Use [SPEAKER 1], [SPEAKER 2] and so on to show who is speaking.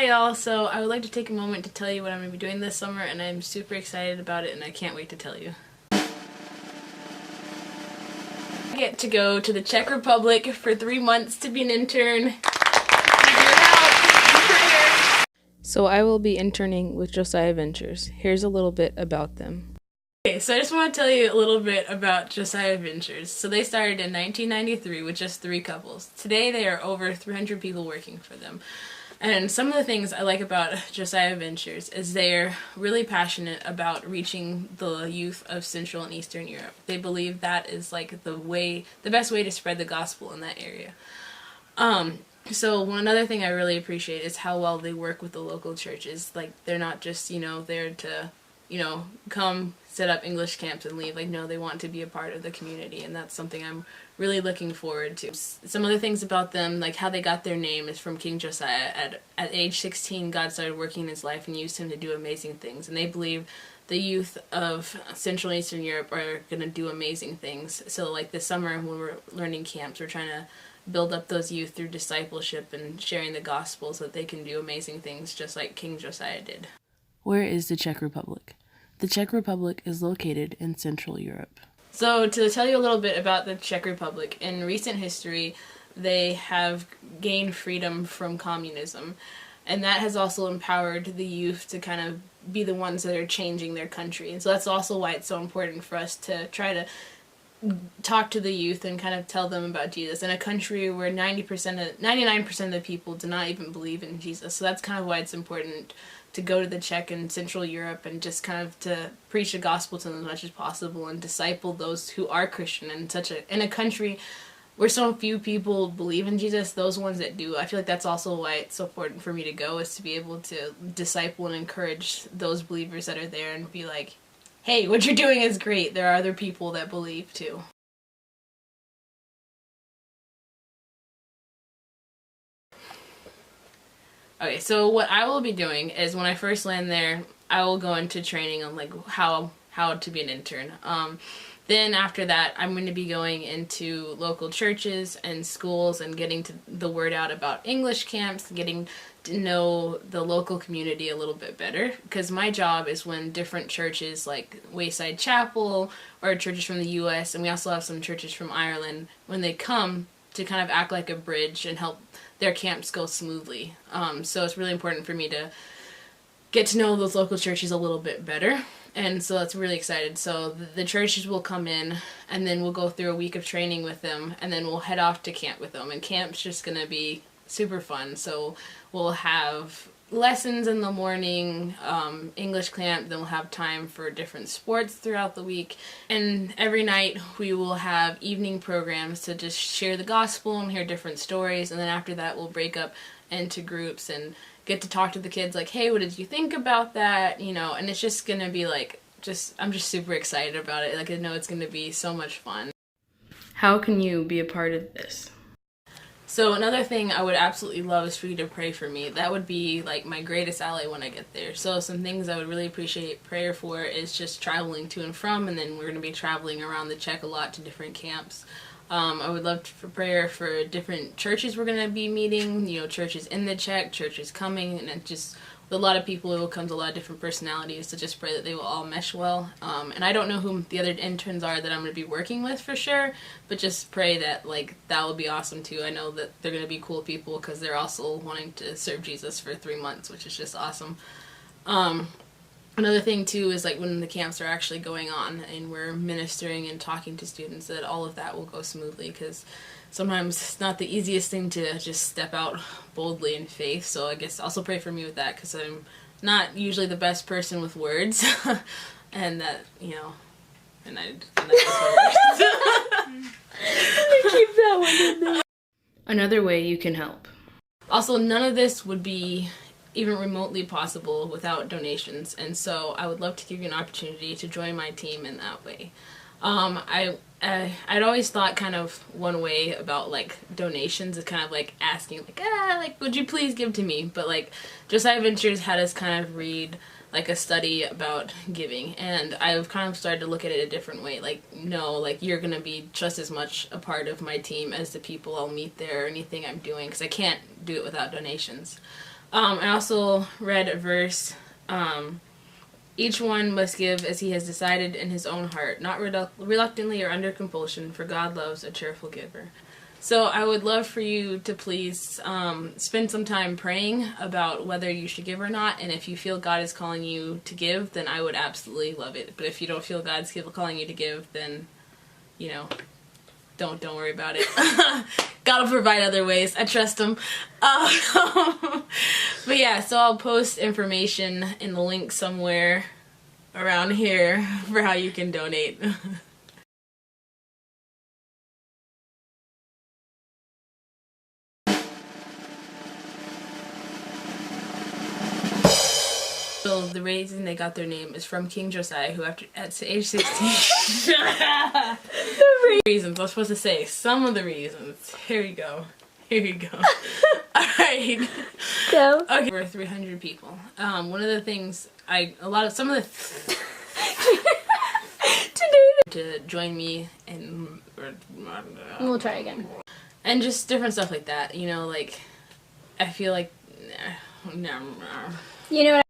[SPEAKER 1] Hi y'all, so I would like to take a moment to tell you what I'm going to be doing this summer, and I'm super excited about it and I can't wait to tell you. I get to go to the Czech Republic for 3 months to be an intern. So I will be interning with Josiah Ventures. Here's a little bit about them. Okay, so I just want to tell you a little bit about Josiah Ventures. So they started in 1993 with just 3 couples. Today they are over 300 people working for them. And some of the things I like about Josiah Ventures is they're really passionate about reaching the youth of Central and Eastern Europe. They believe that is like the best way to spread the gospel in that area. So one other thing I really appreciate is how well they work with the local churches. Like, they're not just, there to, come set up English camps and leave. Like, no, they want to be a part of the community, and that's something I'm really looking forward to. Some other things about them, like how they got their name, is from King Josiah. At age 16, God started working in his life and used him to do amazing things, and they believe the youth of Central and Eastern Europe are going to do amazing things. So like this summer when we're learning camps, we're trying to build up those youth through discipleship and sharing the gospel so that they can do amazing things just like King Josiah did. Where is the Czech Republic? The Czech Republic is located in Central Europe. So to tell you a little bit about the Czech Republic, in recent history they have gained freedom from communism, and that has also empowered the youth to kind of be the ones that are changing their country. And so that's also why it's so important for us to try to talk to the youth and kind of tell them about Jesus in a country where 99% of the people do not even believe in Jesus. So that's kind of why it's important to go to the Czech and Central Europe and just kind of to preach the gospel to them as much as possible and disciple those who are Christian in a country where so few people believe in Jesus. Those ones that do, I feel like that's also why it's so important for me to go, is to be able to disciple and encourage those believers that are there and be like, hey, what you're doing is great. There are other people that believe too. Okay, so what I will be doing is when I first land there, I will go into training on like how to be an intern. Then after that, I'm going to be going into local churches and schools and getting the word out about English camps, getting to know the local community a little bit better, because my job is when different churches like Wayside Chapel or churches from the US, and we also have some churches from Ireland, when they come, to kind of act like a bridge and help their camps go smoothly. So it's really important for me to get to know those local churches a little bit better, and so that's really excited. So the churches will come in, and then we'll go through a week of training with them, and then we'll head off to camp with them, and camp's just gonna be super fun. So we'll have lessons in the morning, English camp, then we'll have time for different sports throughout the week, and every night we will have evening programs to just share the gospel and hear different stories, and then after that we'll break up into groups and get to talk to the kids like, hey, what did you think about that, and it's just gonna be like, I'm just super excited about it. Like, I know it's gonna be so much fun. How can you be a part of this? So another thing I would absolutely love is for you to pray for me. That would be like my greatest ally when I get there. So some things I would really appreciate prayer for is just traveling to and from, and then we're going to be traveling around the Czech a lot to different camps. I would love for prayer for different churches we're going to be meeting, churches in the Czech, churches coming, and it just, with a lot of people, it will come to a lot of different personalities, so just pray that they will all mesh well. And I don't know who the other interns are that I'm going to be working with for sure, but just pray that that will be awesome too. I know that they're going to be cool people because they're also wanting to serve Jesus for 3 months, which is just awesome. Another thing too is when the camps are actually going on and we're ministering and talking to students, that all of that will go smoothly, because sometimes it's not the easiest thing to just step out boldly in faith. So I guess also pray for me with that, because I'm not usually the best person with words and that, and I keep that one in there. Another way you can help. Also, none of this would be even remotely possible without donations, and so I would love to give you an opportunity to join my team in that way. I'd always thought kind of one way about donations is kind of asking would you please give to me, but Josiah Ventures had us kind of read a study about giving, and I've kind of started to look at it a different way. No, you're gonna be just as much a part of my team as the people I'll meet there or anything I'm doing, because I can't do it without donations. I also read a verse. Each one must give as he has decided in his own heart, not reluctantly or under compulsion, for God loves a cheerful giver. So I would love for you to please spend some time praying about whether you should give or not, and if you feel God is calling you to give, then I would absolutely love it. But if you don't feel God's calling you to give, then, you know, don't worry about it. God will provide other ways. I trust him. But yeah, so I'll post information in the link somewhere around here for how you can donate. So the reason they got their name is from King Josiah, who at age 16... reasons, I was supposed to say some of the reasons. Here you go. Here you go. Alright.
[SPEAKER 2] Go.
[SPEAKER 1] Okay. Over 300 people. One of the things to join me and
[SPEAKER 2] We'll try again.
[SPEAKER 1] And just different stuff like that. You know, like, I feel like...
[SPEAKER 2] You know what